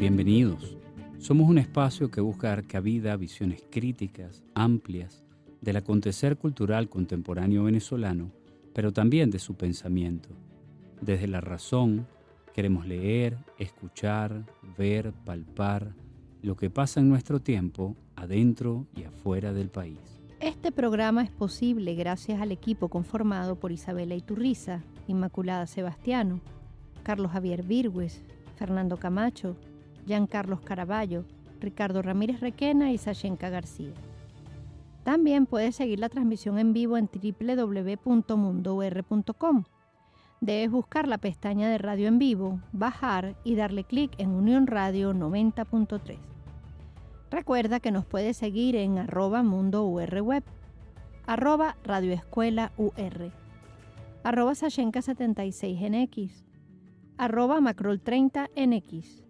Bienvenidos. Somos un espacio que busca dar cabida a visiones críticas, amplias, del acontecer cultural contemporáneo venezolano, pero también de su pensamiento. Desde la razón, queremos leer, escuchar, ver, palpar lo que pasa en nuestro tiempo, adentro y afuera del país. Este programa es posible gracias al equipo conformado por Isabela Iturriza, Inmaculada Sebastiano, Carlos Javier Virgües, Fernando Camacho, Giancarlos Caraballo, Ricardo Ramírez Requena y Sashenka García. También puedes seguir la transmisión en vivo en www.mundour.com. Debes buscar la pestaña de Radio en Vivo, bajar y darle clic en Unión Radio 90.3. Recuerda que nos puedes seguir en @MundoURWeb, @RadioEscuelaUR, @Sashenka76NX, @Macrol30NX,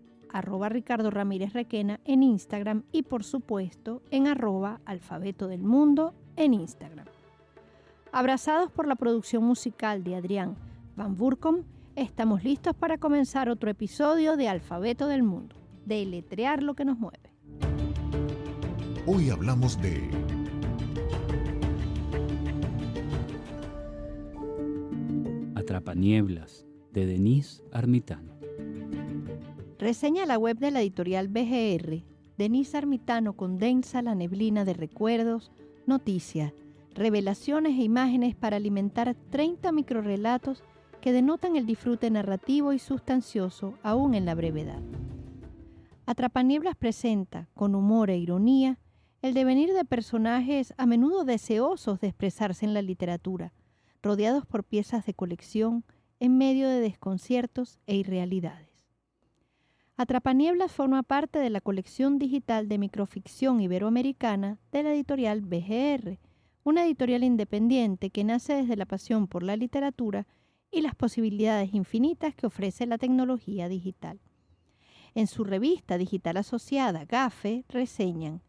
@Ricardo Ramírez Requena en Instagram y por supuesto en @Alfabeto del Mundo en Instagram. Abrazados por la producción musical de Adrián Van Burkom, estamos listos para comenzar otro episodio de Alfabeto del Mundo, deletrear lo que nos mueve. Hoy hablamos de Atrapanieblas, de Denise Armitano. Reseña la web de la editorial BGR. Denise Armitano condensa la neblina de recuerdos, noticias, revelaciones e imágenes para alimentar 30 microrrelatos que denotan el disfrute narrativo y sustancioso aún en la brevedad. Atrapanieblas presenta, con humor e ironía, el devenir de personajes a menudo deseosos de expresarse en la literatura, rodeados por piezas de colección en medio de desconciertos e irrealidades. Atrapanieblas forma parte de la colección digital de microficción iberoamericana de la editorial BGR, una editorial independiente que nace desde la pasión por la literatura y las posibilidades infinitas que ofrece la tecnología digital. En su revista digital asociada, GAFE, reseñan: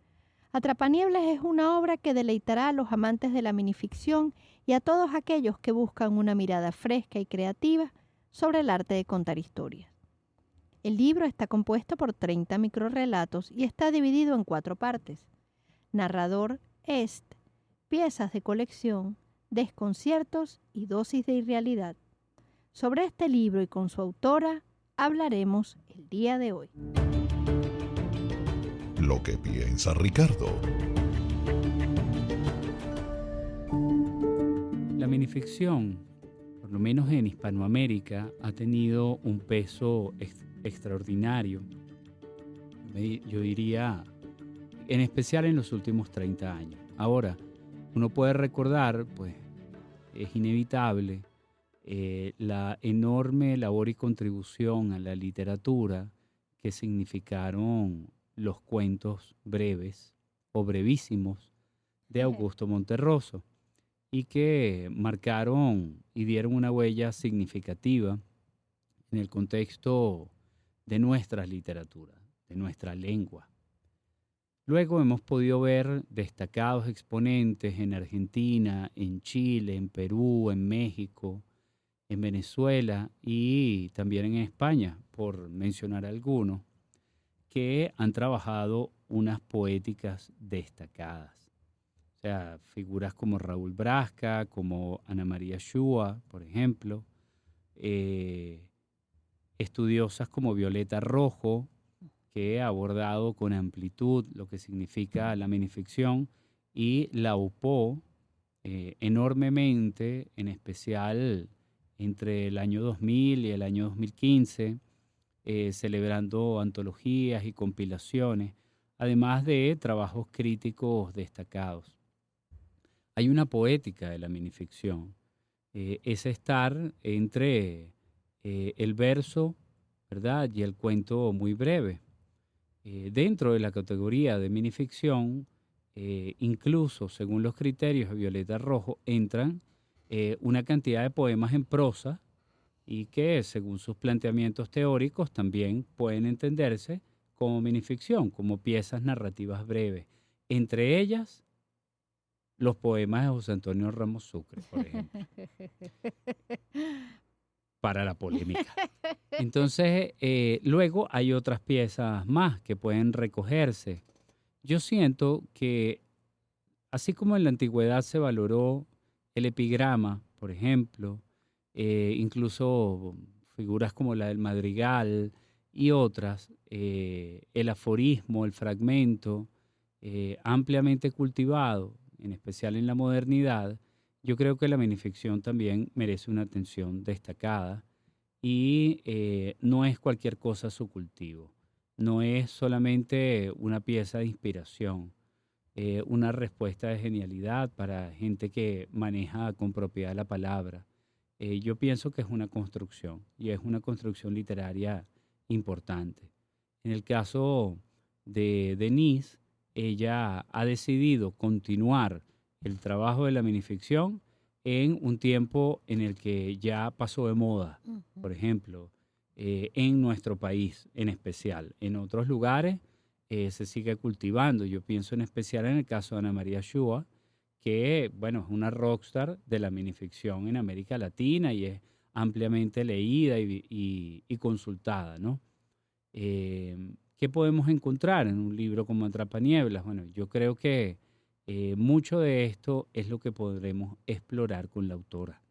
Atrapanieblas es una obra que deleitará a los amantes de la minificción y a todos aquellos que buscan una mirada fresca y creativa sobre el arte de contar historias. El libro está compuesto por 30 microrrelatos y está dividido en 4 partes: narrador, piezas de colección, desconciertos y dosis de irrealidad. Sobre este libro y con su autora hablaremos el día de hoy. Lo que piensa Ricardo. La minificción, por lo menos en Hispanoamérica, ha tenido un peso extraordinario, yo diría, en especial en los últimos 30 años. Ahora, uno puede recordar, pues es inevitable, la enorme labor y contribución a la literatura que significaron los cuentos breves o brevísimos de Augusto Monterroso y que marcaron y dieron una huella significativa en el contexto de nuestra literatura, de nuestra lengua. Luego hemos podido ver destacados exponentes en Argentina, en Chile, en Perú, en México, en Venezuela y también en España, por mencionar algunos, que han trabajado unas poéticas destacadas. O sea, figuras como Raúl Brasca, como Ana María Shua, por ejemplo, estudiosas como Violeta Rojo, que ha abordado con amplitud lo que significa la minificción y la upó enormemente, en especial entre el año 2000 y el año 2015, celebrando antologías y compilaciones, además de trabajos críticos destacados. Hay una poética de la minificción, es estar entre el verso, ¿verdad?, y el cuento muy breve. Dentro de la categoría de minificción, incluso según los criterios de Violeta Rojo, entran una cantidad de poemas en prosa y que, según sus planteamientos teóricos, también pueden entenderse como minificción, como piezas narrativas breves. Entre ellas, los poemas de José Antonio Ramos Sucre, por ejemplo. para la polémica. Entonces, luego hay otras piezas más que pueden recogerse. Yo siento que, así como en la antigüedad se valoró el epigrama, por ejemplo, incluso figuras como la del madrigal y otras, el aforismo, el fragmento, ampliamente cultivado, en especial en la modernidad, yo creo que la minificción también merece una atención destacada y no es cualquier cosa su cultivo, no es solamente una pieza de inspiración, una respuesta de genialidad para gente que maneja con propiedad la palabra. Yo pienso que es una construcción y es una construcción literaria importante. En el caso de Denise, ella ha decidido continuar el trabajo de la minificción en un tiempo en el que ya pasó de moda, por ejemplo, en nuestro país en especial. En otros lugares se sigue cultivando. Yo pienso en especial en el caso de Ana María Shua, que, bueno, es una rockstar de la minificción en América Latina y es ampliamente leída y consultada, ¿no? ¿Qué podemos encontrar en un libro como Atrapanieblas? Bueno, yo creo que mucho de esto es lo que podremos explorar con la autora.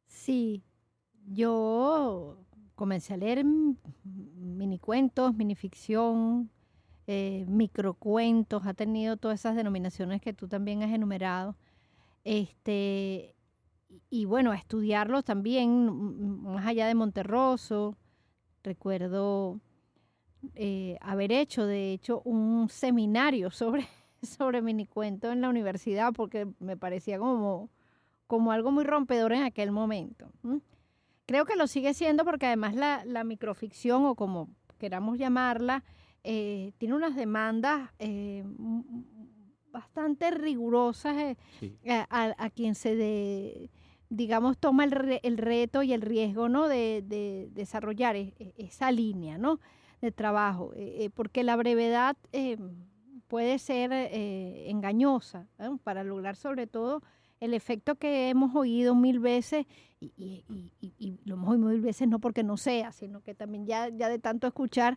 Sí, yo comencé a leer minicuentos, minificción, microcuentos, ha tenido todas esas denominaciones que tú también has enumerado. Y bueno, a estudiarlos también, más allá de Monterroso. Recuerdo haber hecho, de hecho, un seminario sobre minicuento en la universidad porque me parecía como algo muy rompedor en aquel momento. Creo que lo sigue siendo porque además la microficción, o como queramos llamarla, tiene unas demandas bastante rigurosas Sí. a quien digamos, toma el reto y el riesgo, ¿no?, de desarrollar esa línea, ¿no?, de trabajo, porque la brevedad puede ser engañosa, para lograr sobre todo el efecto que hemos oído mil veces, y lo hemos oído mil veces no porque no sea, sino que también ya de tanto escuchar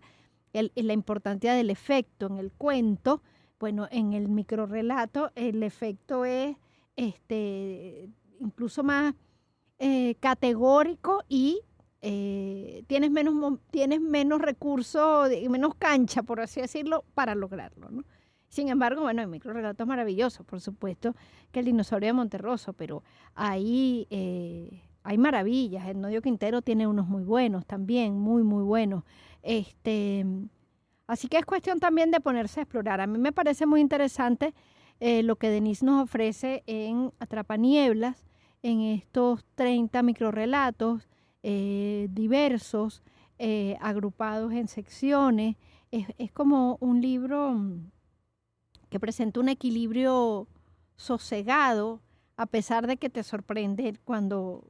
la importancia del efecto en el cuento. Bueno, en el microrrelato el efecto es incluso más categórico y tienes menos recursos y menos cancha, por así decirlo, para lograrlo, ¿no? Sin embargo, bueno, el microrrelato es maravilloso, por supuesto que el dinosaurio de Monterroso, pero hay maravillas. El Nodio Quintero tiene unos muy buenos también, muy, muy buenos. Así que es cuestión también de ponerse a explorar. A mí me parece muy interesante lo que Denise nos ofrece en Atrapanieblas, en estos 30 microrrelatos diversos, agrupados en secciones. Es como un libro que presenta un equilibrio sosegado, a pesar de que te sorprende cuando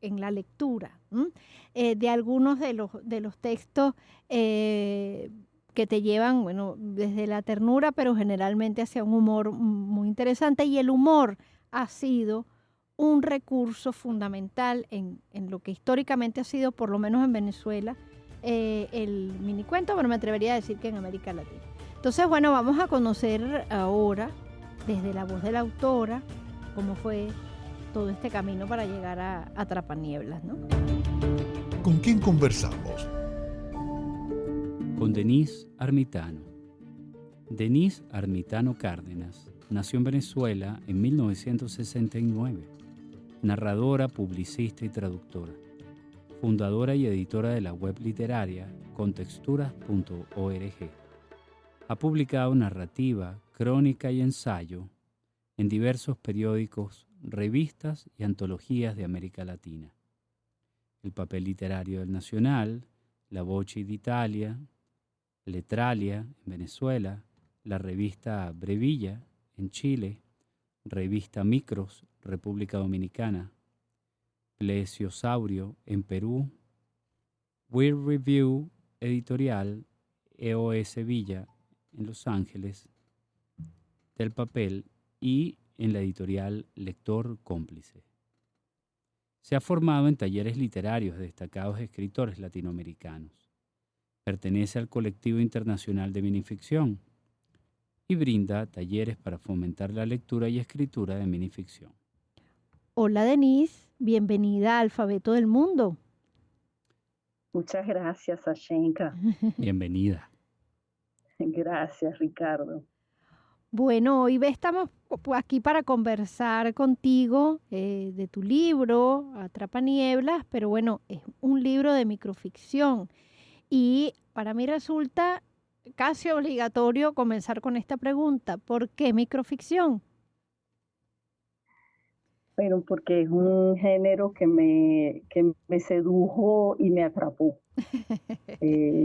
en la lectura de algunos de los textos que te llevan, bueno, desde la ternura, pero generalmente hacia un humor muy interesante. Y el humor ha sido un recurso fundamental en lo que históricamente ha sido, por lo menos en Venezuela, el minicuento, pero me atrevería a decir que en América Latina. Entonces, bueno, vamos a conocer ahora, desde la voz de la autora, cómo fue todo este camino para llegar a Atrapanieblas, ¿no? ¿Con quién conversamos? Con Denise Armitano. Denise Armitano Cárdenas nació en Venezuela en 1969. Narradora, publicista y traductora. Fundadora y editora de la web literaria contexturas.org. Ha publicado narrativa, crónica y ensayo en diversos periódicos, revistas y antologías de América Latina. El papel literario del Nacional, La Voce d'Italia, Letralia en Venezuela, la revista Brevilla en Chile, revista Micros, República Dominicana, Plesiosaurio en Perú, Weird Review Editorial, EOS Villa en Los Ángeles, del papel y en la editorial Lector Cómplice. Se ha formado en talleres literarios de destacados escritores latinoamericanos. Pertenece al Colectivo Internacional de Minificción y brinda talleres para fomentar la lectura y escritura de minificción. Hola Denise, bienvenida a Alfabeto del Mundo. Muchas gracias, Ashenka. Bienvenida. Gracias, Ricardo. Bueno, hoy estamos aquí para conversar contigo de tu libro, Atrapanieblas, pero bueno, es un libro de microficción. Y para mí resulta casi obligatorio comenzar con esta pregunta: ¿por qué microficción? Bueno, porque es un género que me sedujo y me atrapó.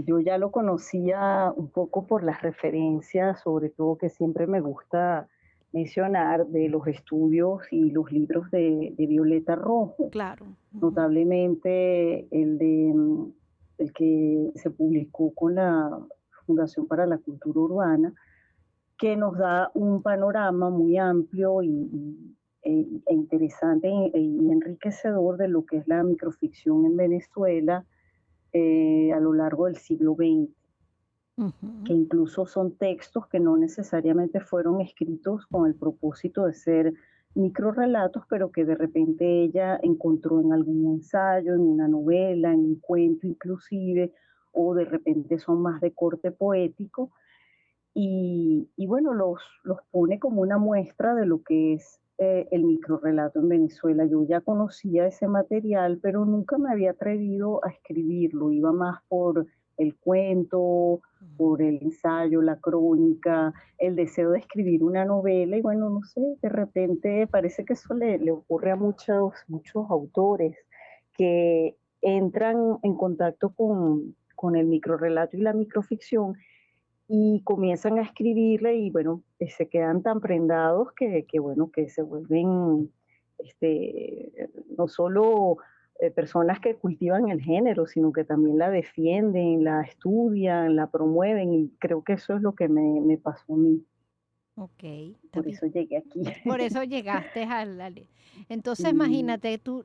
Yo ya lo conocía un poco por las referencias, sobre todo que siempre me gusta mencionar de los estudios y los libros de Violeta Rojo. Claro. Notablemente el que se publicó con la Fundación para la Cultura Urbana, que nos da un panorama muy amplio e interesante y enriquecedor de lo que es la microficción en Venezuela a lo largo del siglo XX, que incluso son textos que no necesariamente fueron escritos con el propósito de ser microrelatos, pero que de repente ella encontró en algún ensayo, en una novela, en un cuento inclusive, o de repente son más de corte poético, y bueno, los pone como una muestra de lo que es el microrelato en Venezuela. Yo ya conocía ese material, pero nunca me había atrevido a escribirlo. Iba más por el cuento, por el ensayo, la crónica, el deseo de escribir una novela. Y bueno, no sé, de repente parece que eso le ocurre a muchos autores que entran en contacto con el microrelato y la microficción y comienzan a escribirle y bueno, se quedan tan prendados que bueno, que se vuelven no solo personas que cultivan el género, sino que también la defienden, la estudian, la promueven, y creo que eso es lo que me pasó a mí. Ok. Por eso llegué aquí. Por eso llegaste Entonces, Sí. imagínate, tú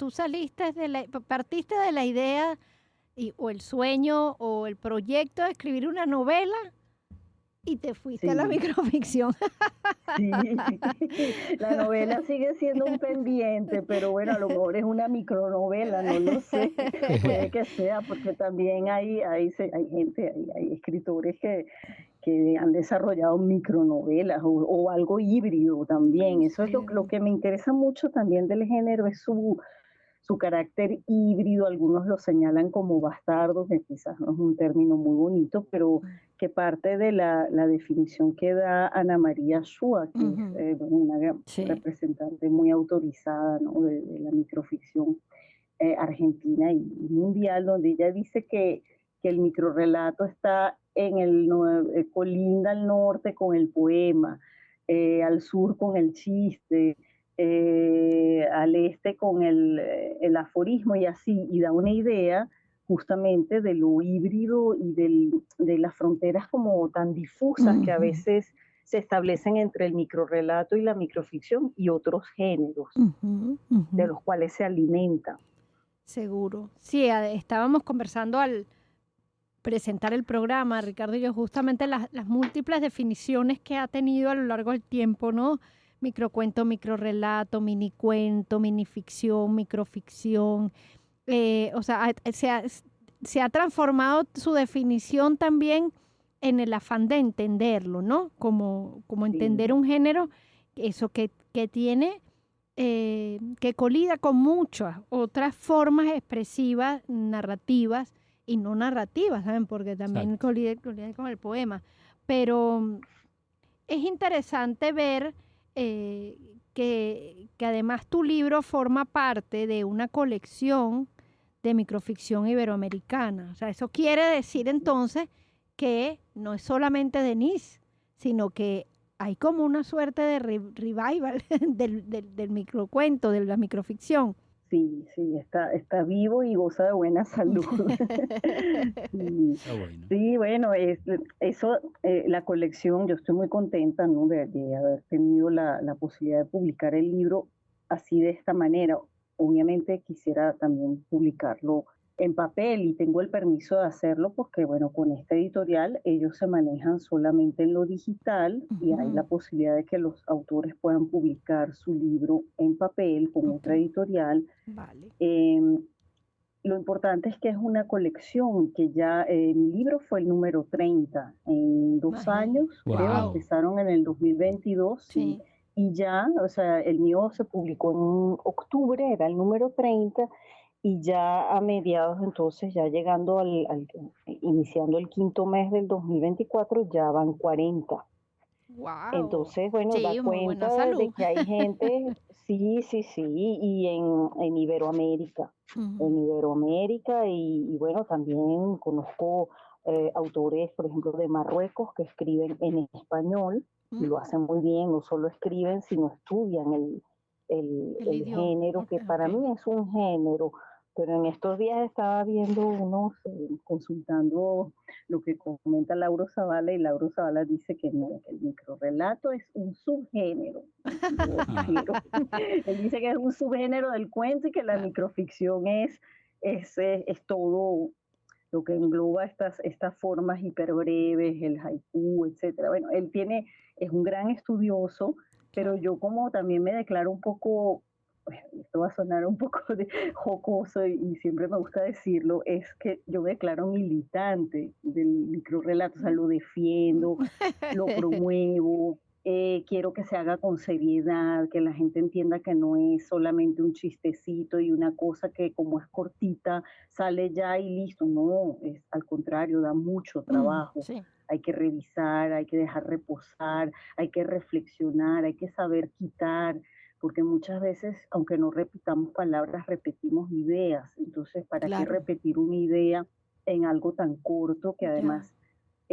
saliste partiste de la idea o el sueño o el proyecto de escribir una novela y te fuiste a la Sí. microficción. Sí, la novela sigue siendo un pendiente, pero bueno, a lo mejor es una micronovela, no lo sé, puede que sea, porque también hay gente, hay escritores que han desarrollado micronovelas o algo híbrido también. Eso es lo que me interesa mucho también del género, es su carácter híbrido. Algunos lo señalan como bastardo, que quizás no es un término muy bonito, pero que parte de la definición que da Ana María Shua, que es una representante muy autorizada, ¿no?, de la microficción argentina y mundial, donde ella dice que el microrelato está colinda al norte con el poema, al sur con el chiste, al este con el aforismo y así, y da una idea justamente de lo híbrido y de las fronteras como tan difusas que a veces se establecen entre el microrelato y la microficción y otros géneros de los cuales se alimentan. Seguro. Sí, estábamos conversando al presentar el programa, Ricardo y yo, justamente las múltiples definiciones que ha tenido a lo largo del tiempo, ¿no? Microcuento, microrelato, minicuento, minificción, microficción. O sea, se ha transformado su definición también en el afán de entenderlo, ¿no? Como entender un género, eso que tiene, que colida con muchas otras formas expresivas, narrativas y no narrativas, ¿saben? Porque también colide con el poema. Pero es interesante ver que además tu libro forma parte de una colección de microficción iberoamericana. O sea, eso quiere decir entonces que no es solamente Denise, sino que hay como una suerte de revival del microcuento, de la microficción. Sí, está vivo y goza de buena salud. Sí, bueno, la colección, yo estoy muy contenta, ¿no?, de haber tenido la posibilidad de publicar el libro así, de esta manera. obviamente quisiera también publicarlo en papel y tengo el permiso de hacerlo porque, bueno, con esta editorial ellos se manejan solamente en lo digital y hay la Ujú. posibilidad de que los autores puedan publicar su libro en papel con Ok, otra editorial. vale. Em, lo importante es que es una colección que ya, mi libro fue el número 30 en 2 años, creo, Wow. Wow. empezaron en el 2022 Sí. y ya, o sea, el mío se publicó en octubre, era el número 30 y ya a mediados, entonces, ya llegando iniciando el quinto mes del 2024, ya van 40. Wow. Entonces, bueno, da Sí, muy buena cuenta de salud. que hay gente, sí, sí, sí, y en Iberoamérica, Ujú. en Iberoamérica y bueno, también conozco autores, por ejemplo, de Marruecos que escriben en español y lo Mm, hacen muy bien, no solo escriben, sino estudian el el idioma. género, Ok, que para ok. mí es un género, pero en estos días estaba viendo unos, consultando lo que comenta Lauro Zavala, y Lauro Zavala dice que no, que el microrrelato es un subgénero. Yo Ah, difiero. Él dice que es un subgénero del cuento y que la Claro. microficción es todo lo que engloba estas formas hiperbreves, el haiku, etcétera. Bueno, es un gran estudioso, pero Claro. yo como también me declaro un poco, bueno, esto va a sonar un poco de jocoso y siempre me gusta decirlo, es que yo me declaro militante del microrrelato, o sea, lo defiendo, lo promuevo, quiero que se haga con seriedad, que la gente entienda que no es solamente un chistecito y una cosa que como es cortita, sale ya y listo. No, es al contrario, da mucho trabajo. Sí, Hay que revisar, hay que dejar reposar, hay que reflexionar, hay que saber quitar, porque muchas veces, aunque no repitamos palabras, repetimos ideas. Entonces, ¿para qué claro. repetir una idea en algo tan corto que Ya. además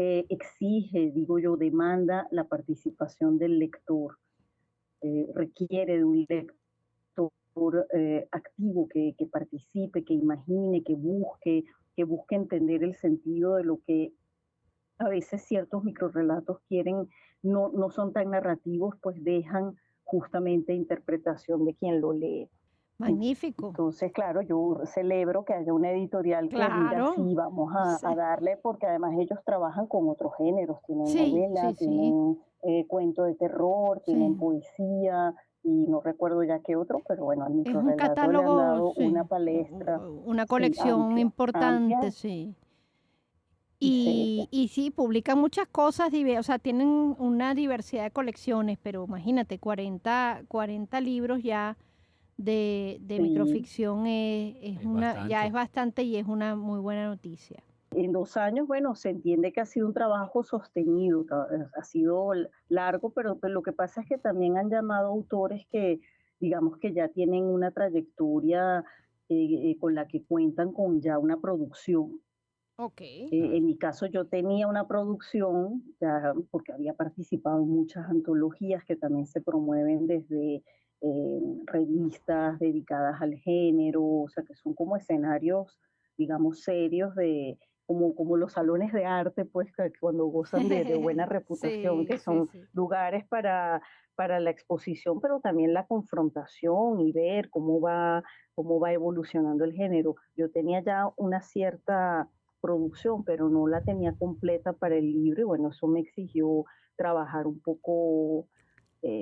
exige, digo yo, demanda la participación del lector, requiere de un lector activo que participe, que imagine, que busque entender el sentido de lo que a veces ciertos microrelatos quieren, no son tan narrativos, pues dejan justamente interpretación de quien lo lee. Magnífico. Entonces, claro, yo celebro que haya una editorial que diga, Claro. sí, vamos a Sí, darle, porque además ellos trabajan con otros géneros, tienen sí, novela, sí, sí. tienen cuento de terror, tienen Sí. poesía, y no recuerdo ya qué otro, pero bueno, al Es un microrrelato le han catálogo, dado una sí. palestra, Una sí, colección amplia, importante, amplia, sí. y seria. Y sí, publican muchas cosas, o sea, tienen una diversidad de colecciones, pero imagínate, 40 libros ya de Sí, microficción es ya es bastante. bastante y es una muy buena noticia. en 2 años, bueno, se entiende que ha sido un trabajo sostenido, ha sido largo, pero lo que pasa es que también han llamado autores que, digamos que ya tienen una trayectoria con la que cuentan con ya una producción. Ok. En Claro. mi caso yo tenía una producción, ya, porque había participado en muchas antologías que también se promueven desde revistas dedicadas al género, o sea, que son como escenarios, digamos, serios como los salones de arte, pues, que cuando gozan de buena reputación, Sí, que sí, son sí. lugares para la exposición, pero también la confrontación y ver cómo va evolucionando el género. Yo tenía ya una cierta producción, pero no la tenía completa para el libro y bueno, eso me exigió trabajar un poco,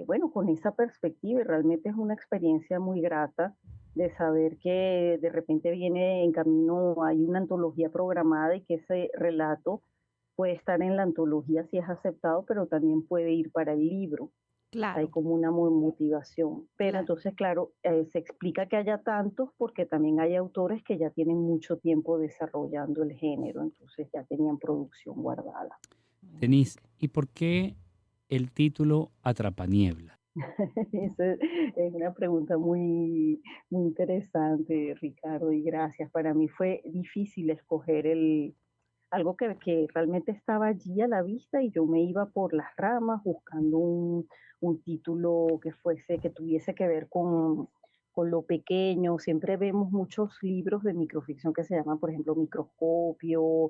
bueno, con esa perspectiva y realmente es una experiencia muy grata de saber que de repente viene en camino, hay una antología programada y que ese relato puede estar en la antología si es aceptado, pero también puede ir para el libro. Hay Claro, como una motivación. Pero claro. entonces, claro, se explica que haya tantos porque también hay autores que ya tienen mucho tiempo desarrollando el género, entonces ya tenían producción guardada. Denise, ¿y por qué el título Atrapaniebla? Esa es una pregunta muy interesante, Ricardo, y gracias. Para mí fue difícil escoger algo que realmente estaba allí a la vista y yo me iba por las ramas buscando un título que tuviese que ver con lo pequeño. Siempre vemos muchos libros de microficción que se llaman, por ejemplo, microscopio,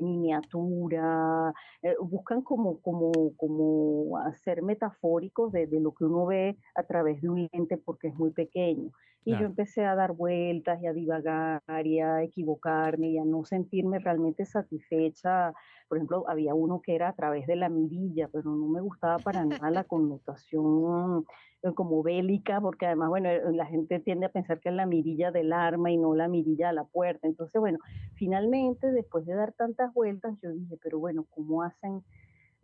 miniatura, buscan como hacer metafóricos de lo que uno ve a través de un lente porque es muy pequeño. Y yo claro. empecé a dar vueltas y a divagar y a equivocarme y a no sentirme realmente satisfecha. Por ejemplo, había uno que era a través de la mirilla, pero no me gustaba para nada la connotación como bélica, porque además, bueno, la gente tiende a pensar que es la mirilla del arma y no la mirilla a la puerta. Entonces, bueno, finalmente, después de dar tantas vueltas, yo dije, pero bueno, ¿cómo hacen?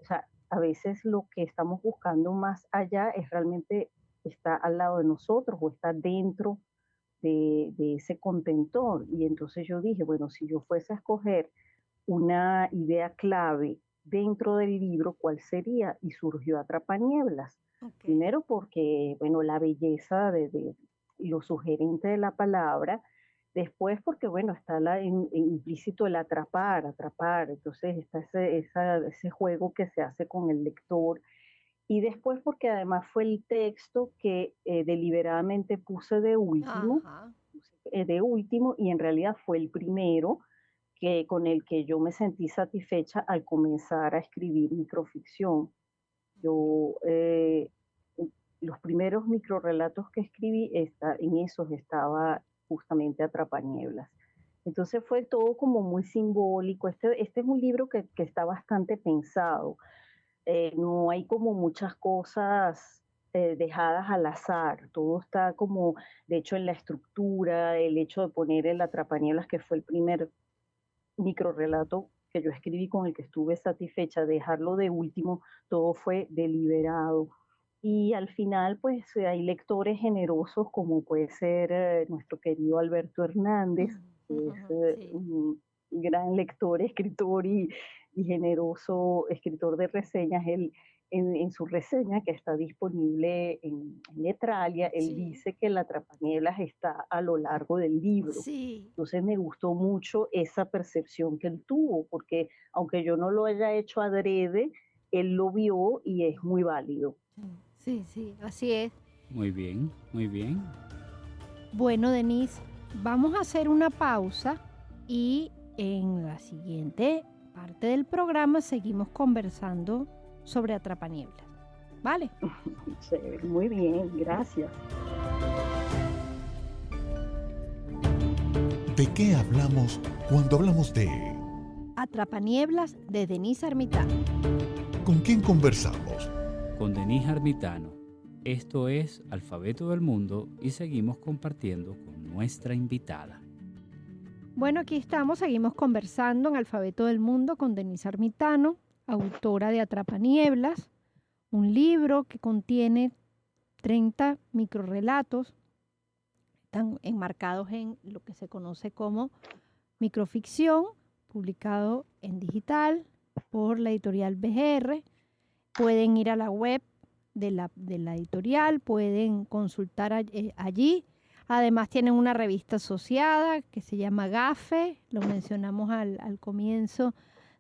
O sea, a veces lo que estamos buscando más allá es realmente está al lado de nosotros o está dentro de ese contentor. Y entonces yo dije, bueno, si yo fuese a escoger una idea clave dentro del libro, ¿cuál sería? Y surgió Atrapanieblas. Ok. Primero porque, bueno, la belleza y lo sugerente de la palabra. Después porque, bueno, está implícito el atrapar, atrapar. Entonces está ese juego que se hace con el lector. Y después porque además fue el texto que deliberadamente puse Ajá. de último, y en realidad fue el primero con el que yo me sentí satisfecha al comenzar a escribir microficción. Yo, los primeros microrelatos que escribí, en esos estaba justamente Atrapanieblas. Entonces fue todo como muy simbólico. Este es un libro que está bastante pensado. No hay como muchas cosas dejadas al azar. Todo está como, de hecho, en la estructura, el hecho de poner el Atrapanieblas, que fue el primer microrelato que yo escribí con el que estuve satisfecha, dejarlo de último, todo fue deliberado. Y al final, pues hay lectores generosos como puede ser nuestro querido Alberto Hernández, que es Sí. un gran lector, escritor y generoso escritor de reseñas. Él, en su reseña, que está disponible en Letralia, él Sí. dice que la Atrapanielas está a lo largo del libro. Sí. Entonces me gustó mucho esa percepción que él tuvo, porque aunque yo no lo haya hecho adrede, él lo vio y es muy válido. Sí, sí, así es. Muy bien, muy bien. Bueno, Denise, vamos a hacer una pausa y en la siguiente parte del programa seguimos conversando sobre Atrapanieblas. ¿Vale? Chévere, muy bien, gracias. ¿De qué hablamos cuando hablamos de Atrapanieblas de Denise Armitano. con quién conversamos? Con Denise Armitano. Esto es Alfabeto del Mundo y seguimos compartiendo con nuestra invitada. Bueno, aquí estamos, seguimos conversando en Alfabeto del Mundo con Denise Armitano, autora de Atrapanieblas, un libro que contiene 30 microrelatos, están enmarcados en lo que se conoce como microficción, publicado en digital por la editorial BGR. Pueden ir a la web de la editorial, pueden consultar allí. Además tienen una revista asociada que se llama GAFE, lo mencionamos al comienzo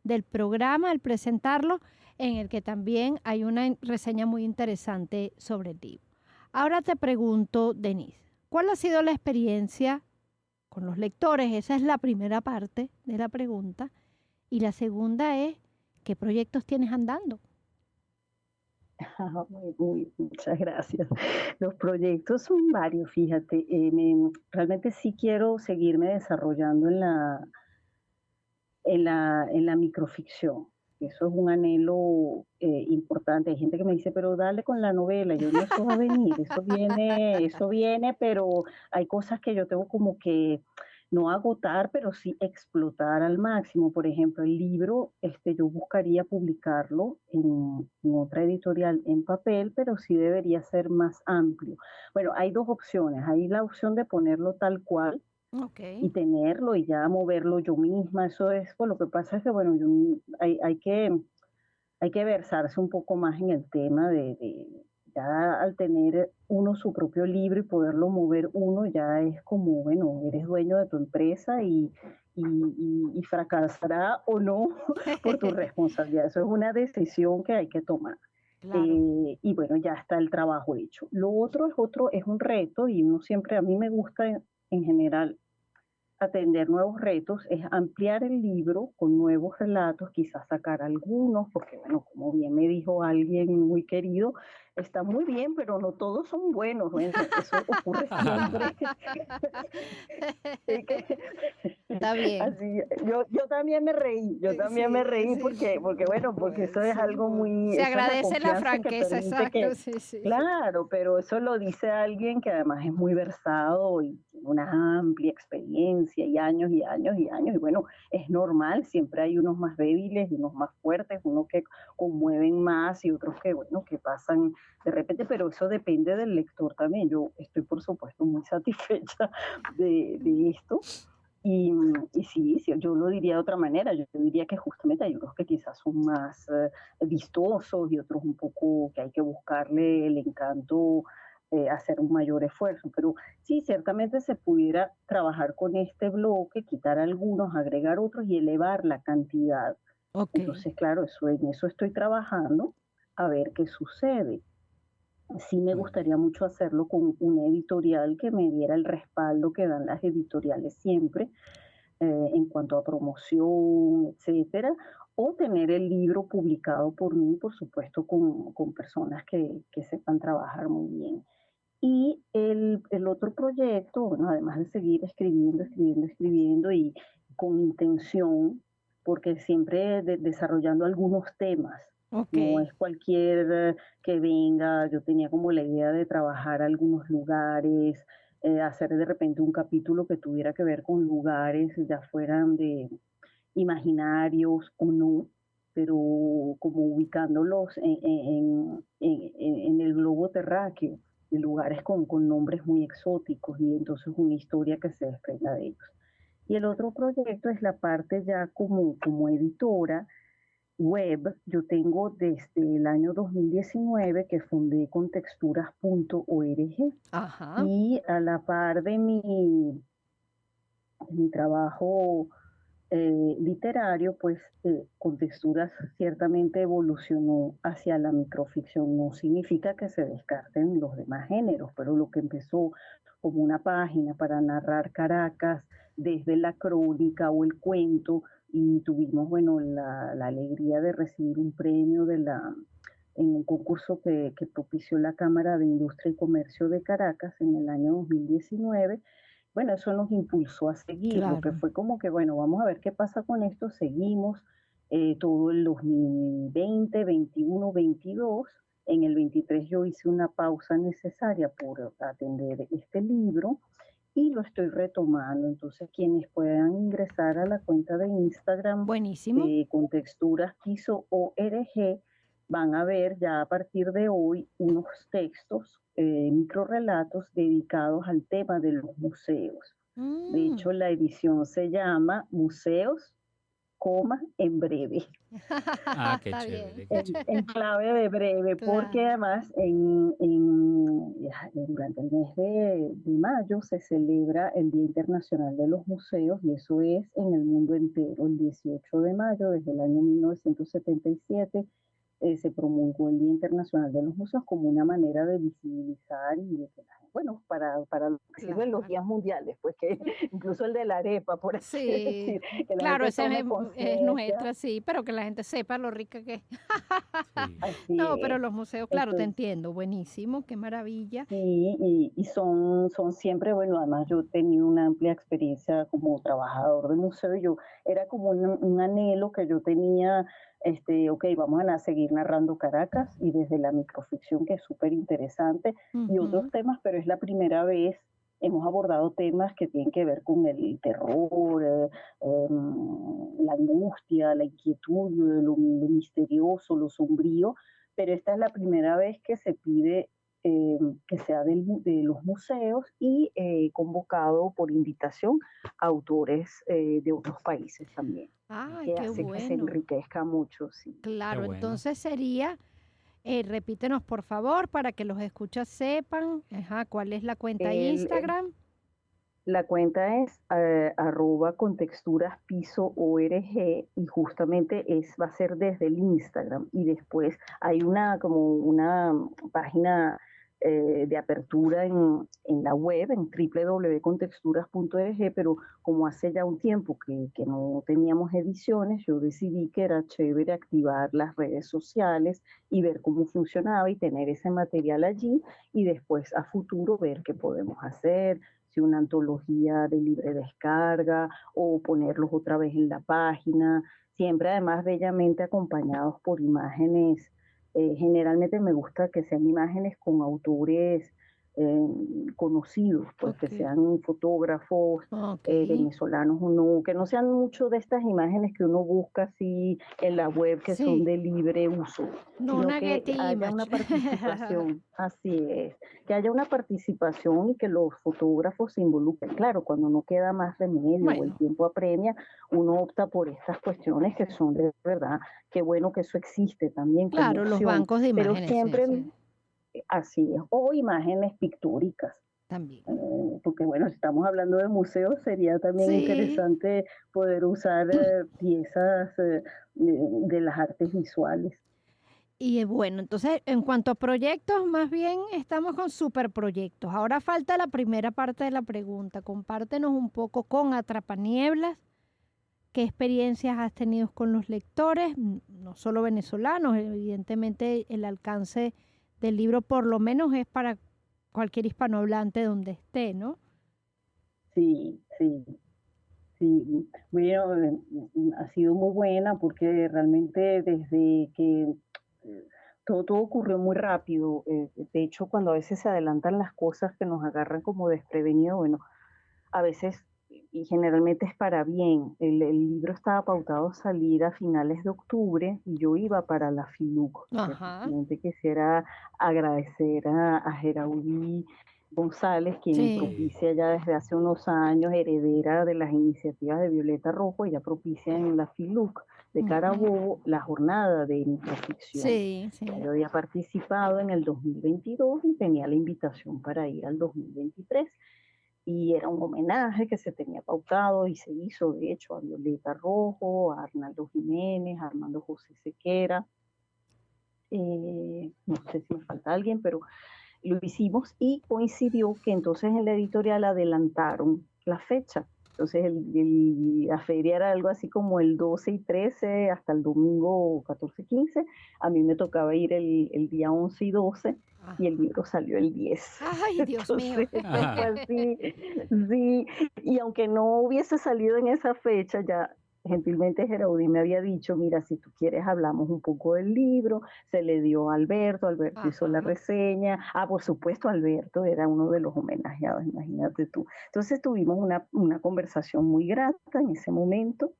del programa, al presentarlo, en el que también hay una reseña muy interesante sobre el libro. Ahora te pregunto, Denise, ¿cuál ha sido la experiencia con los lectores? Esa es la primera parte de la pregunta. Y la segunda es, ¿qué proyectos tienes andando? Muchas gracias. Los proyectos son varios, fíjate. Realmente sí quiero seguirme desarrollando en la microficción. Eso es un anhelo importante. Hay gente que me dice, pero dale con la novela. Yo no, eso va a venir, eso viene, pero hay cosas que yo tengo como que no agotar, pero sí explotar al máximo. Por ejemplo, el libro, yo buscaría publicarlo en otra editorial en papel, pero sí debería ser más amplio. Bueno, hay dos opciones. Hay la opción de ponerlo tal cual, Ok. y tenerlo y ya moverlo yo misma. Eso es, pues lo que pasa es que, bueno, hay que versarse un poco más en el tema ya al tener uno su propio libro y poderlo mover uno, ya es como, bueno, eres dueño de tu empresa y fracasará o no por tu responsabilidad. Eso es una decisión que hay que tomar. Claro. Y bueno, ya está el trabajo hecho. Lo otro es un reto y uno siempre, a mí me gusta en general atender nuevos retos, es ampliar el libro con nuevos relatos, quizás sacar algunos, porque bueno, como bien me dijo alguien muy querido, está muy bien, pero no todos son buenos, ¿no? Eso ocurre siempre. Sí, Está bien. así, yo también me reí, yo también me Sí, reí sí, porque bueno, porque eso es sí, algo muy, se esa es la agradece la confianza que franqueza, permite exacto, que, sí, sí, sí. claro, pero eso lo dice alguien que además es muy versado y tiene una amplia experiencia y años y años y años, y bueno, es normal, siempre hay unos más débiles y unos más fuertes, unos que conmueven más y otros que, bueno, que pasan de repente, pero eso depende del lector también. Yo estoy, por supuesto, muy satisfecha de esto. Y sí, sí, yo lo diría de otra manera, yo diría que justamente hay unos que quizás son más vistosos y otros un poco que hay que buscarle el encanto, hacer un mayor esfuerzo, pero sí, ciertamente se pudiera trabajar con este bloque, quitar algunos, agregar otros y elevar la cantidad. Ok, Entonces, claro, en eso estoy trabajando a ver qué sucede. Sí me Muy gustaría bien. mucho hacerlo con una editorial que me diera el respaldo que dan las editoriales siempre, en cuanto a promoción, etcétera, o tener el libro publicado por mí, por supuesto, con personas que sepan trabajar muy bien. Y el otro proyecto, bueno, además de seguir escribiendo, escribiendo, escribiendo y con intención, porque siempre desarrollando algunos temas, ok. no es cualquier que venga, yo tenía como la idea de trabajar algunos lugares, hacer de repente un capítulo que tuviera que ver con lugares, ya fueran de imaginarios o no, pero como ubicándolos en el globo terráqueo, en lugares con nombres muy exóticos y entonces una historia que se desprenda de ellos. Y el otro proyecto es la parte ya como editora web. Yo tengo desde el año 2019 que fundé contexturas.org Ajá. y a la par de mi trabajo literario, pues con texturas ciertamente evolucionó hacia la microficción. No significa que se descarten los demás géneros, pero lo que empezó como una página para narrar Caracas desde la crónica o el cuento, y tuvimos, bueno, la alegría de recibir un premio en un concurso que propició la Cámara de Industria y Comercio de Caracas en el año 2019. Bueno, eso nos impulsó a seguir, lo que Claro. fue como que, bueno, vamos a ver qué pasa con esto, seguimos todo el 2020, 21, 22. En el 23 yo hice una pausa necesaria por atender este libro y lo estoy retomando. Entonces, quienes puedan ingresar a la cuenta de Instagram Buenísimo. de Contexturas Piso ORG van a ver ya a partir de hoy unos textos, microrelatos dedicados al tema de los museos. De Mm. hecho, la edición se llama Museos, en breve, Ah, qué Está bien. chévere, qué en chévere. clave de breve, porque Claro. además durante el mes de mayo se celebra el Día Internacional de los Museos y eso es en el mundo entero. El 18 de mayo, desde el año 1977, se promulgó el Día Internacional de los Museos como una manera de visibilizar y de que, bueno, para lo que sirven los Claro. días mundiales, pues que incluso el de la arepa, por así Sí, decir, que la claro, gente esa tome es conciencia. nuestra, sí, pero que la gente sepa lo rica que es. Sí. Así No, pero es. los museos, claro, te Entonces, entiendo, buenísimo, qué maravilla. sí, y son siempre, bueno, además yo he tenido una amplia experiencia como trabajador de museo, y yo era como un anhelo que yo tenía, ok, vamos a seguir narrando Caracas y desde la microficción, que es súper interesante, y otros Ujú. temas, pero es la primera vez hemos abordado temas que tienen que ver con el terror, la angustia, la inquietud, lo misterioso, lo sombrío, pero esta es la primera vez que se pide que sea de los museos y convocado por invitación a autores de otros países también, Ay, que qué hace que se bueno. enriquezca mucho, sí. Qué Claro, bueno. entonces sería, repítenos por favor para que los escuchas sepan, ajá, cuál es la cuenta El, Instagram. la cuenta es @contexturaspiso.org y justamente va a ser desde el Instagram y después hay como una página de apertura en la web, en www.contexturas.org, pero como hace ya un tiempo que no teníamos ediciones, yo decidí que era chévere activar las redes sociales y ver cómo funcionaba y tener ese material allí y después a futuro ver qué podemos hacer, si una antología de libre descarga o ponerlos otra vez en la página, siempre además bellamente acompañados por imágenes. Generalmente me gusta que sean imágenes con autores conocidos, pues que Ok, sean fotógrafos ok. venezolanos o no, que no sean mucho de estas imágenes que uno busca así en la web que son Sí, de libre uso, no sino una que Getty haya una Image. participación, así es, que haya una participación y que los fotógrafos se involucren. Claro, cuando no queda más remedio o el Bueno, tiempo apremia, uno opta por estas cuestiones que son de verdad. Qué bueno que eso existe también como claro, los opción, bancos de pero imágenes, sí, siempre sí, así es, o imágenes pictóricas. también. Porque bueno, si estamos hablando de museos, sería también Sí. interesante poder usar piezas de las artes visuales. Y bueno, entonces en cuanto a proyectos, más bien estamos con superproyectos. Ahora falta la primera parte de la pregunta. Compártenos un poco con Atrapanieblas, qué experiencias has tenido con los lectores, no solo venezolanos, evidentemente el alcance del libro por lo menos es para cualquier hispanohablante donde esté, ¿no? Sí, sí, sí. Bueno, ha sido muy buena porque realmente desde que todo ocurrió muy rápido. De hecho, cuando a veces se adelantan las cosas que nos agarran como desprevenidos, bueno, a veces y generalmente es para bien. El libro estaba pautado a salir a finales de octubre y yo iba para la FILUC. Ajá, Realmente quisiera agradecer a Geraudí González, quien sí. Sí. propicia ya desde hace unos años, heredera de las iniciativas de Violeta Rojo, ella propicia en la FILUC de Ujú. Carabobo la jornada de microficción. Sí, Ya sí. yo había participado en el 2022 y tenía la invitación para ir al 2023 y era un homenaje que se tenía pautado y se hizo, de hecho, a Violeta Rojo, a Arnaldo Jiménez, a Armando José Sequera, no sé si me falta alguien, pero lo hicimos y coincidió que entonces en la editorial adelantaron la fecha. Entonces la feria era algo así como el 12 y 13 hasta el domingo 14 y 15. A mí me tocaba ir el día 11 y 12 y el Ajá. libro salió el 10. Ay, Dios mío. Entonces eso fue Ajá. así, sí. Y aunque no hubiese salido en esa fecha, ya gentilmente Geraudí me había dicho, mira, si tú quieres hablamos un poco del libro, se le dio a Alberto, Alberto hizo la Ajá. reseña, por supuesto Alberto era uno de los homenajeados, imagínate tú. Entonces tuvimos una conversación muy grata en ese momento.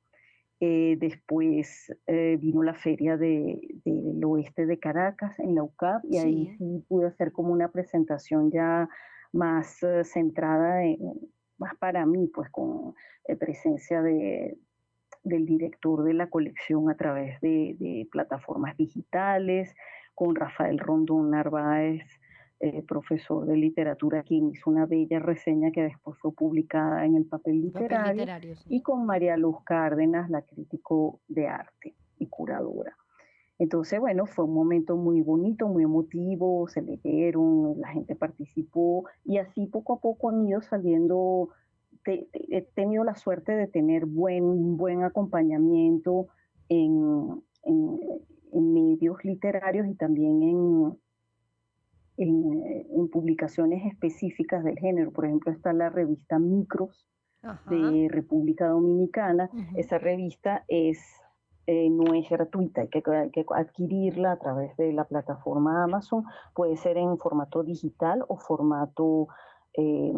Después vino la feria del oeste de Caracas, en la UCAP, y ahí Sí. sí pude hacer como una presentación ya más centrada, más para mí, pues con presencia del director de la colección a través de plataformas digitales, con Rafael Rondón Narváez, profesor de literatura, quien hizo una bella reseña que después fue publicada en el papel Papel literario, literario, sí. y con María Luz Cárdenas, la crítico de arte y curadora. Entonces, bueno, fue un momento muy bonito, muy emotivo, se leyeron, la gente participó y así poco a poco han ido saliendo. He tenido la suerte de tener buen acompañamiento en, en, en medios literarios y también en publicaciones específicas del género. Por ejemplo, está la revista Micros Ajá. de República Dominicana. Ujú. Esa revista no es gratuita, hay que adquirirla a través de la plataforma Amazon. Puede ser en formato digital o formato eh,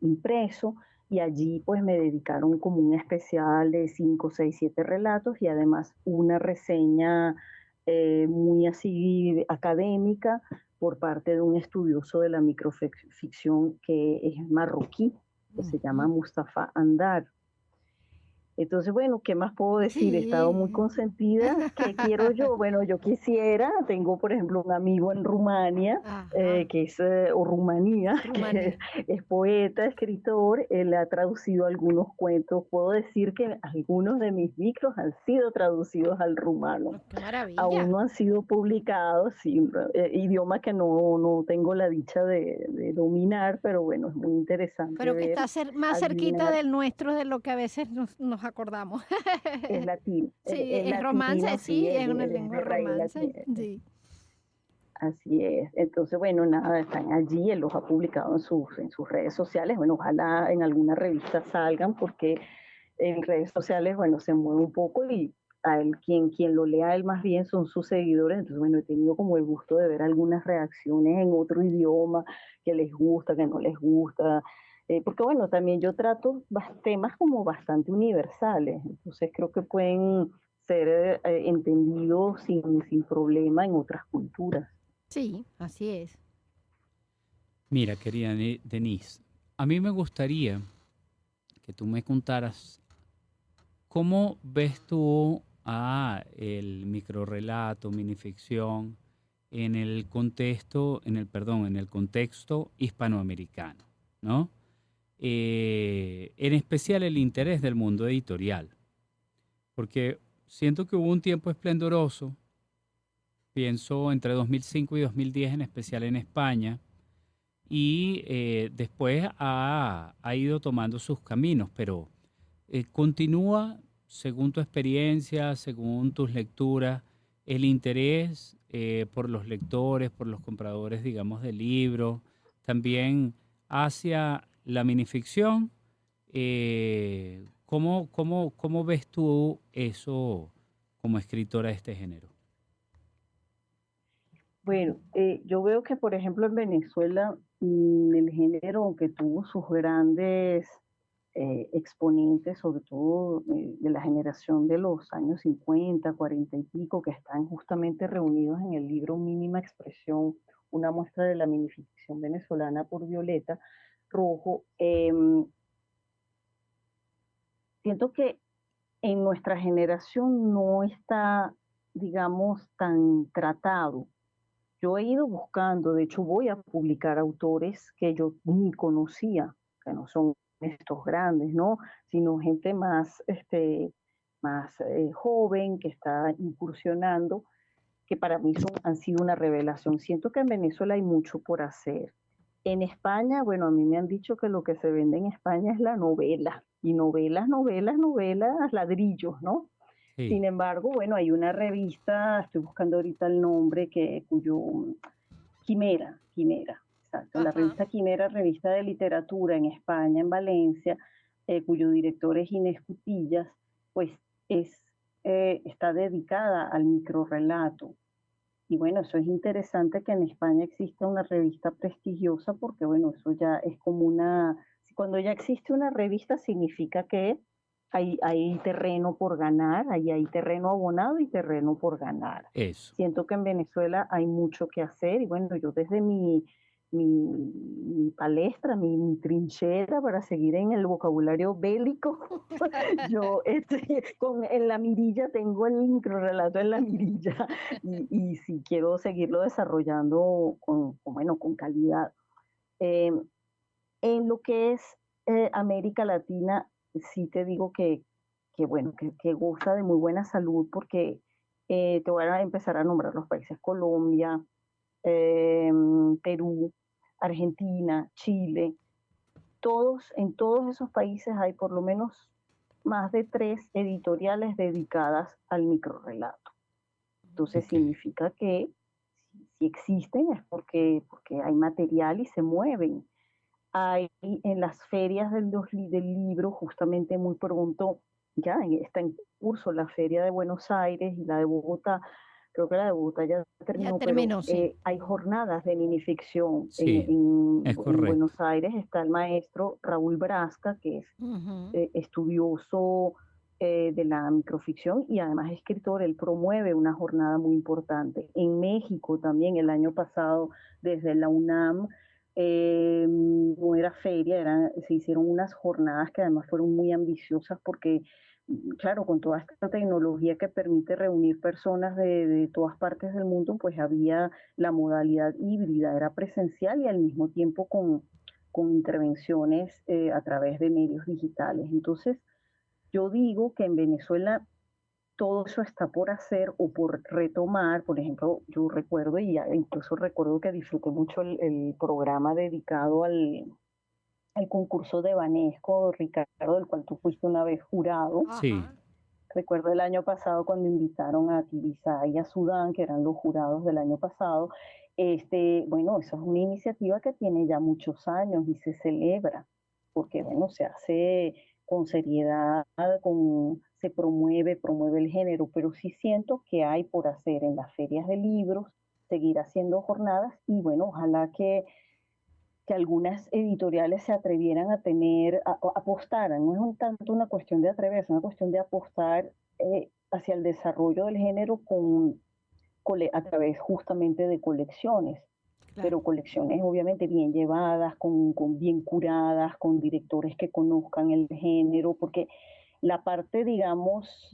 impreso. Y allí pues me dedicaron como un especial de 5, 6, 7 relatos y además una reseña muy así académica por parte de un estudioso de la microficción que es marroquí, que se llama Ujú. Mustafa Andar. Entonces, bueno, ¿qué más puedo decir? He estado muy Sí. consentida. ¿Qué quiero yo? Bueno, yo quisiera, tengo por ejemplo un amigo en Rumania, Ajá. que es, o Rumanía, que Rumanía. es poeta, escritor, él ha traducido algunos cuentos. Puedo decir que algunos de mis micros han sido traducidos al rumano. Oh, qué maravilla. Aún no han sido publicados, sí, idioma que no tengo la dicha de dominar, pero bueno, es muy interesante Pero que ver, está más cerquita adivinar. del nuestro de lo que a veces nos acordamos. Es latín, Sí, es es romance, latino, sí, sí, es una él es lengua de raíz romance. latina. Sí. Así es. Entonces, bueno, nada, están allí, él los ha publicado en sus redes sociales. Bueno, ojalá en alguna revista salgan, porque en redes sociales, bueno, se mueve un poco y a él, quien lo lea a él más bien son sus seguidores. Entonces, bueno, he tenido como el gusto de ver algunas reacciones en otro idioma, que les gusta, que no les gusta. Porque bueno, también yo trato temas como bastante universales, entonces creo que pueden ser entendidos sin problema en otras culturas. Sí, así es. Mira, querida Denise, a mí me gustaría que tú me contaras cómo ves tú a el microrrelato, minificción en el contexto, en el contexto hispanoamericano, ¿no? En especial el interés del mundo editorial, porque siento que hubo un tiempo esplendoroso, pienso entre 2005 y 2010, en especial en España, y después ha ido tomando sus caminos, pero continúa, según tu experiencia, según tus lecturas, el interés por los lectores, por los compradores, digamos, de libros, también hacia la minificción. ¿Cómo ves tú eso como escritora de este género? Bueno, yo veo que, por ejemplo, en Venezuela, el género, aunque tuvo sus grandes exponentes, sobre todo de la generación de los años 50, 40 y pico, que están justamente reunidos en el libro Mínima Expresión, una muestra de la minificción venezolana por Violeta Rojo, siento que en nuestra generación no está, digamos, tan tratado. Yo he ido buscando, de hecho voy a publicar autores que yo ni conocía, que no son estos grandes, ¿no? Sino gente más, más joven que está incursionando, que para mí han sido una revelación. Siento que en Venezuela hay mucho por hacer. En España, bueno, a mí me han dicho que lo que se vende en España es la novela, y novelas, novelas, novelas, ladrillos, ¿no? Sí, Sin embargo, bueno, hay una revista, estoy buscando ahorita el nombre, Quimera, exacto, la Ajá. revista Quimera, revista de literatura en España, en Valencia, cuyo director es Inés Cutillas, pues es, está dedicada al microrrelato. Y bueno, eso es interesante que en España exista una revista prestigiosa, porque bueno, eso ya es como una, cuando ya existe una revista significa que hay terreno por ganar, hay terreno abonado y terreno por ganar. eso. Siento que en Venezuela hay mucho que hacer y bueno, yo desde mi palestra, mi trinchera para seguir en el vocabulario bélico, yo en la mirilla tengo el microrrelato en la mirilla y sí quiero seguirlo desarrollando bueno, con calidad. Eh, en lo que es América Latina, sí te digo que bueno, que goza de muy buena salud porque te voy a empezar a nombrar los países: Colombia, eh, Perú, Argentina, Chile. En todos esos países hay por lo menos más de 3 editoriales dedicadas al microrrelato. Entonces Ok, significa que si existen es porque hay material y se mueven. Hay en las ferias del libro, justamente muy pronto, ya está en curso la feria de Buenos Aires y la de Bogotá. Creo que la de Bogotá ya Ya terminó, pero terminó, sí. hay jornadas de minificción. sí, es En correcto. Buenos Aires está el maestro Raúl Brasca, que es Ujú. estudioso de la microficción y además escritor. Él promueve una jornada muy importante. En México también el año pasado, desde la UNAM, no era feria, se hicieron unas jornadas que además fueron muy ambiciosas porque claro, con toda esta tecnología que permite reunir personas de todas partes del mundo, pues había la modalidad híbrida, era presencial y al mismo tiempo con intervenciones a través de medios digitales. Entonces, yo digo que en Venezuela todo eso está por hacer o por retomar. Por ejemplo, yo recuerdo, y incluso recuerdo que disfruté mucho el programa dedicado al concurso de Banesco, Ricardo, del cual tú fuiste una vez jurado. Sí, Ajá. Recuerdo el año pasado cuando invitaron a Tibisay y a Sudán, que eran los jurados del año pasado. Bueno, eso es una iniciativa que tiene ya muchos años y se celebra, porque bueno, se hace con seriedad, se promueve el género, pero sí siento que hay por hacer en las ferias de libros, seguir haciendo jornadas y bueno, ojalá que algunas editoriales se atrevieran a apostaran, no es tanto una cuestión de atreverse, es una cuestión de apostar hacia el desarrollo del género a través justamente de colecciones, Claro. pero colecciones obviamente bien llevadas, con bien curadas, con directores que conozcan el género, porque la parte, digamos,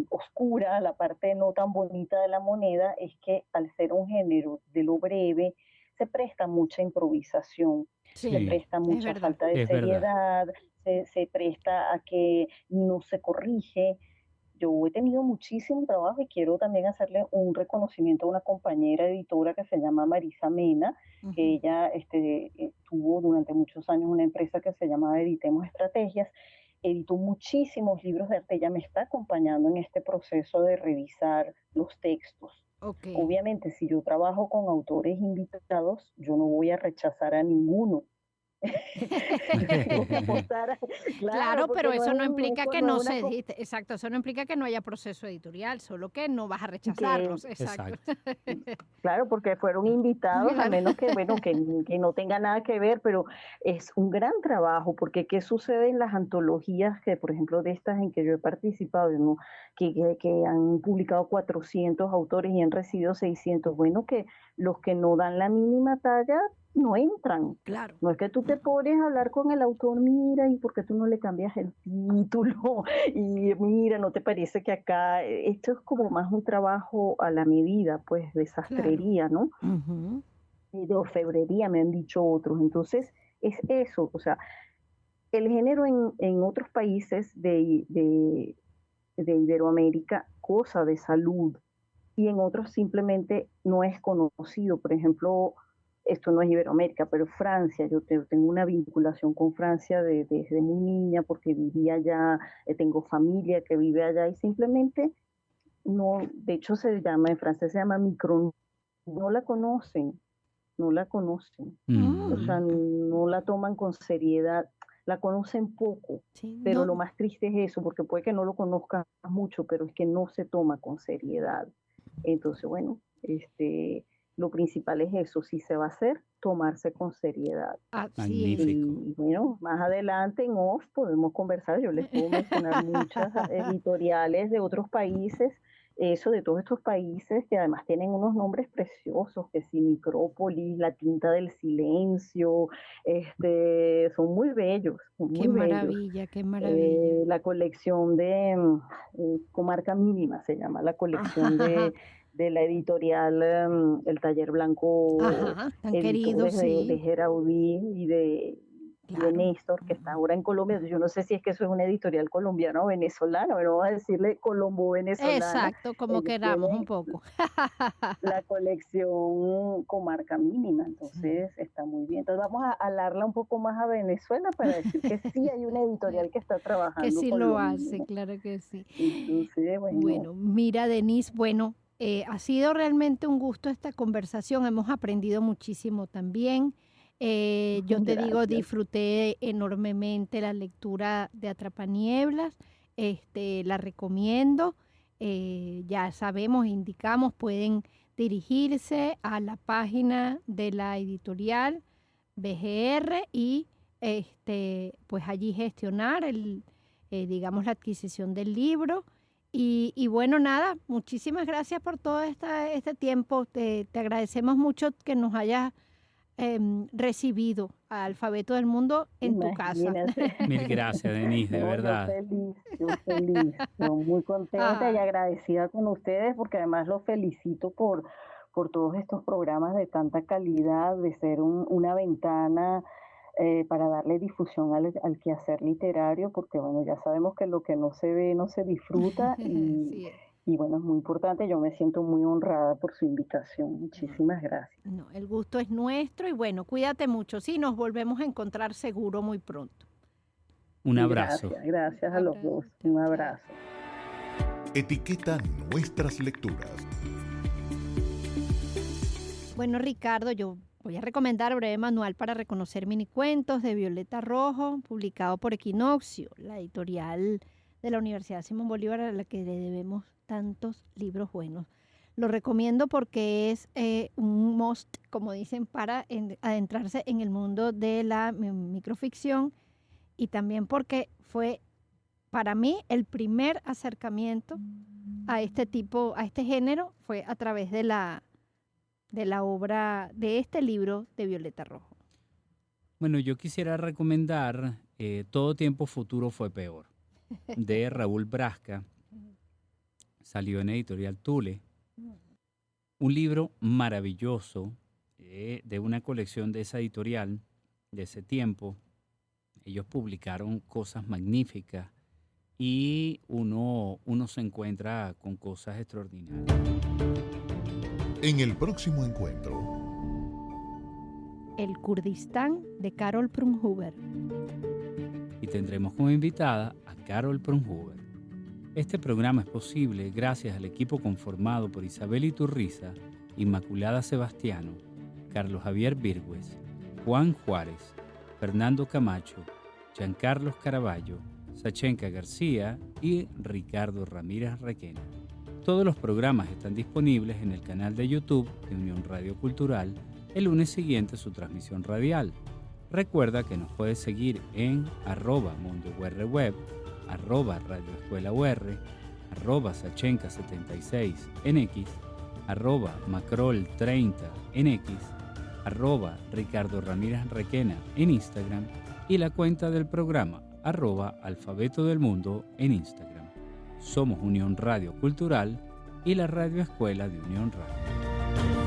oscura, la parte no tan bonita de la moneda es que al ser un género de lo breve, se presta mucha improvisación, se Sí, presta es mucha verdad. falta de es verdad. seriedad, se presta a que no se corrige. Yo he tenido muchísimo trabajo y quiero también hacerle un reconocimiento a una compañera editora que se llama Marisa Mena, que Ujú. ella tuvo durante muchos años una empresa que se llamaba Editemos Estrategias, editó muchísimos libros de arte, ella me está acompañando en este proceso de revisar los textos. Ok. Obviamente, si yo trabajo con autores invitados, yo no voy a rechazar a ninguno. Yo tengo que apostar, claro, Claro, pero porque no es eso no un, implica que no es no una, exacto, eso no implica que no haya proceso editorial, solo que no vas a que rechazarlos, exacto. claro, porque fueron invitados, a Claro. menos que, bueno, que no tenga nada que ver, pero es un gran trabajo, porque ¿qué sucede en las antologías que, por ejemplo, de estas en que yo he participado, ¿no? que han publicado 400 autores y han recibido 600? Bueno, que los que no dan la mínima talla no entran. Claro. No es que tú te pones a hablar con el autor, mira, y por qué tú no le cambias el título, y mira, ¿no te parece que acá esto es como más un trabajo a la medida, pues, de Claro. sastrería, ¿no? Ujú. Y de orfebrería, me han dicho otros. Entonces, es eso, o sea, el género en otros países de Iberoamérica, cosa de salud, y en otros simplemente no es conocido. Por ejemplo, esto no es Iberoamérica, pero Francia, tengo una vinculación con Francia desde muy niña porque vivía allá, tengo familia que vive allá y simplemente no, de hecho en francés se llama micro, no la conocen, no la conocen, o sea, Mm. no la toman con seriedad, la conocen poco, Sí, pero no, lo más triste es eso, porque puede que no lo conozcas mucho, pero es que no se toma con seriedad. Entonces, bueno, lo principal es eso, si se va a hacer, tomarse con seriedad. así es. Magnífico. Y bueno, más adelante en off podemos conversar, yo les puedo mencionar muchas editoriales de otros países, eso de todos estos países que además tienen unos nombres preciosos, que si Micrópolis, La Tinta del Silencio, son muy bellos, son Qué muy bellos. maravilla, qué maravilla. La colección de Comarca Mínima se llama la colección Ajá, de la editorial El Taller Blanco, ajá, tan querido, editores de sí, Geraudí y de claro. Néstor, que está ahora en Colombia. Yo no sé si es que eso es una editorial colombiana o venezolana, pero vamos a decirle colombo-venezolana. Exacto, como Ellos queramos un tienen poco. la colección Comarca Mínima, Sí. entonces está muy bien. Entonces vamos a alarla un poco más a Venezuela para decir que sí hay una editorial que está Que trabajando sí con lo lo hace, mínimo. claro que sí. Entonces, bueno, Bueno, mira, Denise, bueno, ha sido realmente un gusto esta conversación, hemos aprendido muchísimo también. Yo te digo, gracias. disfruté enormemente la lectura de Atrapanieblas, la recomiendo. Ya sabemos, indicamos, pueden dirigirse a la página de la editorial BGR y pues allí gestionar digamos, la adquisición del libro. Y bueno, nada, muchísimas gracias por todo este tiempo. Te agradecemos mucho que nos hayas recibido a Alfabeto del Mundo en tu casa. Imagínate. Mil gracias, Denise, de No, verdad. yo feliz, yo muy contenta y Ay. agradecida con ustedes porque además los felicito por todos estos programas de tanta calidad, de ser una ventana para darle difusión al quehacer literario, porque bueno, ya sabemos que lo que no se ve no se disfruta Sí, y bueno, es muy importante. Yo me siento muy honrada por su invitación. Muchísimas gracias. no, el gusto es nuestro y bueno, cuídate mucho. Sí, nos volvemos a encontrar seguro muy pronto. Un Y abrazo. gracias a los Abrazo, dos. chao, Un chao. abrazo. Etiqueta nuestras lecturas. Bueno, Ricardo, yo voy a recomendar Breve Manual para reconocer minicuentos de Violeta Rojo, publicado por Equinoccio, la editorial de la Universidad Simón Bolívar, a la que le debemos tantos libros buenos. Lo recomiendo porque es un must, como dicen, para adentrarse en el mundo de la microficción y también porque fue para mí el primer acercamiento a este tipo, a este género, fue a través de la obra, de este libro de Violeta Rojo. Bueno, yo quisiera recomendar Todo tiempo futuro fue peor, de Raúl Brasca. Salió en Editorial Tule. Un libro maravilloso de una colección de esa editorial, de ese tiempo. Ellos publicaron cosas magníficas y uno se encuentra con cosas extraordinarias. En el próximo encuentro, El Kurdistán de Carol Prunhuber. Y tendremos como invitada a Carol Prunhuber. Este programa es posible gracias al equipo conformado por Isabel Iturriza, Inmaculada Sebastiano, Carlos Javier Virgües, Juan Juárez, Fernando Camacho, Giancarlos Caraballo, Sachenka García y Ricardo Ramírez Requena. Todos los programas están disponibles en el canal de YouTube de Unión Radio Cultural el lunes siguiente a su transmisión radial. Recuerda que nos puedes seguir en @MundoURWeb, @RadioEscuelaUR, @Sachenka76NX, @Macrol30NX, @Ricardo Ramírez Requena en Instagram y la cuenta del programa @Alfabeto del Mundo en Instagram. Somos Unión Radio Cultural y la Radio Escuela de Unión Radio.